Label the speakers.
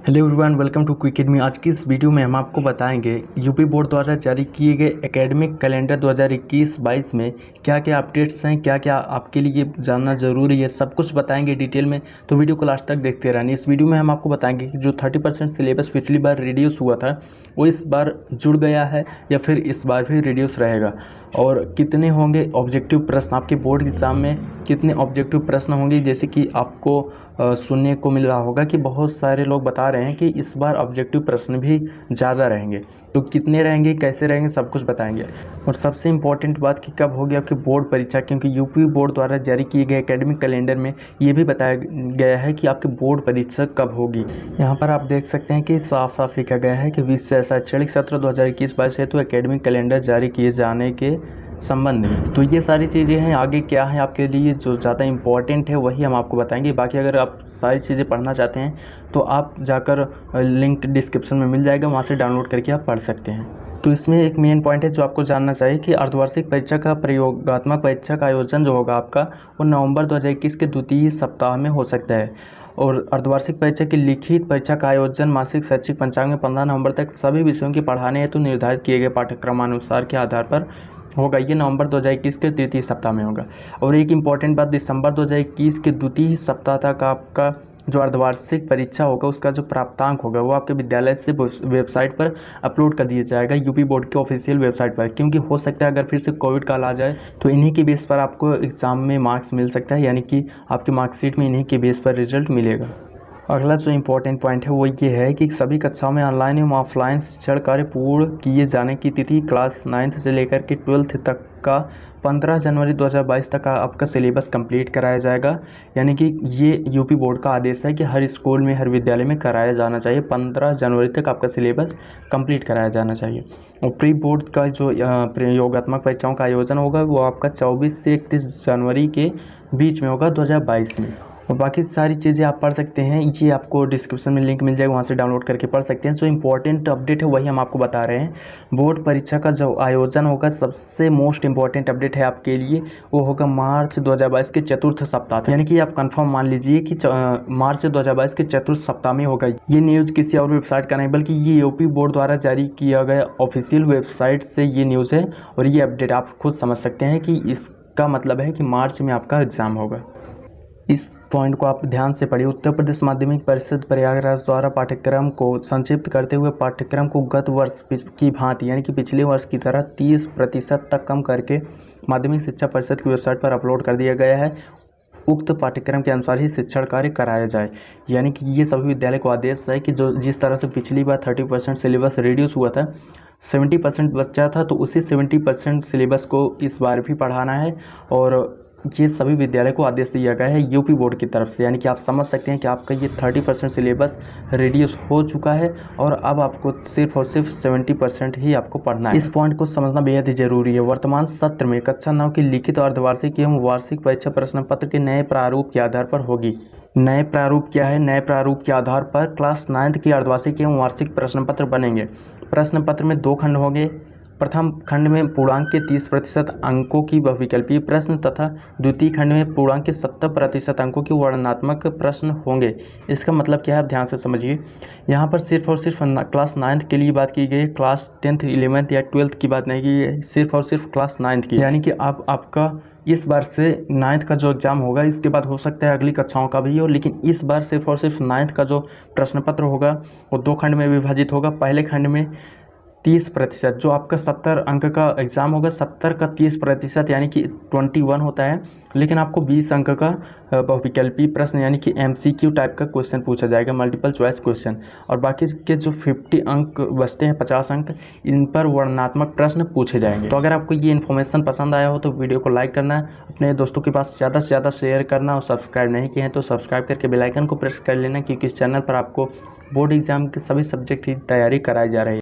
Speaker 1: Hello everyone, welcome to Quickademy. आज की इस वीडियो में हम आपको बताएंगे यूपी बोर्ड द्वारा जारी किए गए एकेडमिक कैलेंडर 2021-22 में क्या क्या अपडेट्स हैं, क्या क्या आपके लिए जानना ज़रूरी है, सब कुछ बताएंगे डिटेल में। तो वीडियो को लास्ट तक देखते रहना। इस वीडियो में हम आपको बताएंगे कि जो 30% सिलेबस पिछली बार रिड्यूस हुआ था वो इस बार जुड़ गया है या फिर इस बार भी रिड्यूस रहेगा, और कितने होंगे ऑब्जेक्टिव प्रश्न आपके बोर्ड एग्ज़ाम में, कितने ऑब्जेक्टिव प्रश्न होंगे। जैसे कि आपको सुनने को मिल रहा होगा कि बहुत सारे लोग बता रहे हैं कि इस बार ऑब्जेक्टिव प्रश्न भी ज़्यादा रहेंगे, तो कितने रहेंगे, कैसे रहेंगे, सब कुछ बताएंगे। और सबसे इम्पॉर्टेंट बात कि कब होगी आपकी बोर्ड परीक्षा, क्योंकि यूपी बोर्ड द्वारा जारी किए गए एकेडमिक कैलेंडर में ये भी बताया गया है कि आपकी बोर्ड परीक्षा कब होगी। यहाँ पर आप देख सकते हैं कि साफ साफ लिखा गया है कि 20 से शैक्षणिक सत्र 2021-22 हेतु एकेडमिक कैलेंडर जारी किए जाने के संबंध में। तो ये सारी चीज़ें हैं, आगे क्या है आपके लिए जो ज़्यादा इम्पॉर्टेंट है वही हम आपको बताएंगे। बाकी अगर आप सारी चीज़ें पढ़ना चाहते हैं तो आप जाकर लिंक डिस्क्रिप्शन में मिल जाएगा, वहाँ से डाउनलोड करके आप पढ़ सकते हैं। तो इसमें एक मेन पॉइंट है जो आपको जानना चाहिए कि अर्धवार्षिक परीक्षा का प्रयोगात्मक परीक्षा का आयोजन जो होगा आपका वो नवंबर 2021 के द्वितीय सप्ताह में हो सकता है, और अर्धवार्षिक परीक्षा की लिखित परीक्षा का आयोजन मासिक शैक्षिक पंचांग में 15 नवंबर तक सभी विषयों के पढ़ाने हेतु निर्धारित किए गए पाठ्यक्रमानुसार के आधार पर होगा। ये नवंबर 2021 के तृतीय सप्ताह में होगा। और एक इम्पॉर्टेंट बात, दिसंबर 2021 के द्वितीय सप्ताह तक आपका जो अर्धवार्षिक परीक्षा होगा उसका जो प्राप्तांक होगा वो आपके विद्यालय से वेबसाइट पर अपलोड कर दिया जाएगा, यूपी बोर्ड के ऑफिशियल वेबसाइट पर। क्योंकि हो सकता है अगर फिर से कोविड काल आ जाए तो इन्हीं के बेस पर आपको एग्ज़ाम में मार्क्स मिल सकता है, यानी कि आपके मार्कशीट में इन्हीं के बेस पर रिजल्ट मिलेगा। अगला जो इम्पोर्टेंट पॉइंट है वो ये है कि सभी कक्षाओं में ऑनलाइन एवं ऑफलाइन शिक्षण कार्य पूर्ण किए जाने की तिथि क्लास 9th से लेकर के 12th तक का 15 जनवरी 2022 तक का आपका सिलेबस कंप्लीट कराया जाएगा। यानी कि ये यूपी बोर्ड का आदेश है कि हर स्कूल में, हर विद्यालय में कराया जाना चाहिए। 15 जनवरी तक आपका सिलेबस कंप्लीट कराया जाना चाहिए। और प्री बोर्ड का जो प्रयोगात्मक परीक्षाओं का आयोजन होगा वो आपका 24 से 31 जनवरी के बीच में होगा 2022 में। और बाकी सारी चीज़ें आप पढ़ सकते हैं, ये आपको डिस्क्रिप्शन में लिंक मिल जाएगा, वहाँ से डाउनलोड करके पढ़ सकते हैं। जो इम्पोर्टेंट अपडेट है वही हम आपको बता रहे हैं। बोर्ड परीक्षा का जो आयोजन होगा, सबसे मोस्ट इम्पॉर्टेंट अपडेट है आपके लिए, वो होगा मार्च 2022 के चतुर्थ सप्ताह। यानी कि आप कंफर्म मान लीजिए कि मार्च 2022 के चतुर्थ सप्ताह में होगा। ये न्यूज़ किसी और वेबसाइट का नहीं बल्कि ये यूपी बोर्ड द्वारा जारी किया गया ऑफिशियल वेबसाइट से ये न्यूज़ है। और ये अपडेट आप खुद समझ सकते हैं कि इसका मतलब है कि मार्च में आपका एग्ज़ाम होगा। इस पॉइंट को आप ध्यान से पढ़िए। उत्तर प्रदेश माध्यमिक परिषद प्रयागराज द्वारा पाठ्यक्रम को संक्षिप्त करते हुए पाठ्यक्रम को गत वर्ष की भांति यानी कि पिछले वर्ष की तरह 30% तक कम करके माध्यमिक शिक्षा परिषद की वेबसाइट पर अपलोड कर दिया गया है। उक्त पाठ्यक्रम के अनुसार ही शिक्षण कार्य कराया जाए। यानी कि ये सभी विद्यालय को आदेश है कि जो जिस तरह से पिछली बार 30% सिलेबस रिड्यूस हुआ था, 70% बचा था, तो उसी 70% सिलेबस को इस बार भी पढ़ाना है। और ये सभी विद्यालय को आदेश दिया गया है यूपी बोर्ड की तरफ से। यानी कि आप समझ सकते हैं कि आपका ये 30% सिलेबस रिड्यूस हो चुका है और अब आपको सिर्फ और सिर्फ 70% ही आपको पढ़ना है। इस पॉइंट को समझना बेहद ही जरूरी है। वर्तमान सत्र में कक्षा 9 की लिखित अर्धवार्षिक एवं वार्षिक परीक्षा प्रश्न पत्र के नए प्रारूप के आधार पर होगी। नए प्रारूप क्या है? नए प्रारूप के आधार पर क्लास 9th की अर्धवार्षिक एवं वार्षिक प्रश्न पत्र बनेंगे। प्रश्न पत्र में 2 खंड होंगे। प्रथम खंड में पूर्णांक के 30% अंकों की बहुविकल्पीय प्रश्न तथा द्वितीय खंड में पूर्णांक के 70% अंकों की वर्णनात्मक प्रश्न होंगे। इसका मतलब क्या है, आप ध्यान से समझिए। यहाँ पर सिर्फ और सिर्फ क्लास 9th के लिए बात की गई है, क्लास 10th 11th या 12th की बात नहीं की है, सिर्फ और सिर्फ क्लास 9th की। यानी कि आपका इस बार से 9th का जो एग्ज़ाम होगा, इसके बाद हो सकता है अगली कक्षाओं का भी हो, लेकिन इस बार सिर्फ और सिर्फ 9th का जो प्रश्न पत्र होगा वो 2 खंड में विभाजित होगा। पहले खंड में 30%, जो आपका 70 अंक का एग्ज़ाम होगा, 70 का 30% यानी कि 21 होता है, लेकिन आपको 20 अंक का बहुविकल्पीय प्रश्न यानी कि MCQ टाइप का क्वेश्चन पूछा जाएगा, मल्टीपल चॉइस क्वेश्चन। और बाकी के जो 50 अंक बचते हैं, 50 अंक, इन पर वर्णनात्मक प्रश्न पूछे जाएंगे। तो अगर आपको ये इन्फॉर्मेशन पसंद आया हो तो वीडियो को लाइक करना, अपने दोस्तों के पास ज़्यादा से ज़्यादा शेयर करना, और सब्सक्राइब नहीं किए हैं तो सब्सक्राइब करके बेल आइकन को प्रेस कर लेना, क्योंकि इस चैनल पर आपको बोर्ड एग्ज़ाम के सभी सब्जेक्ट की तैयारी कराई जा रही है।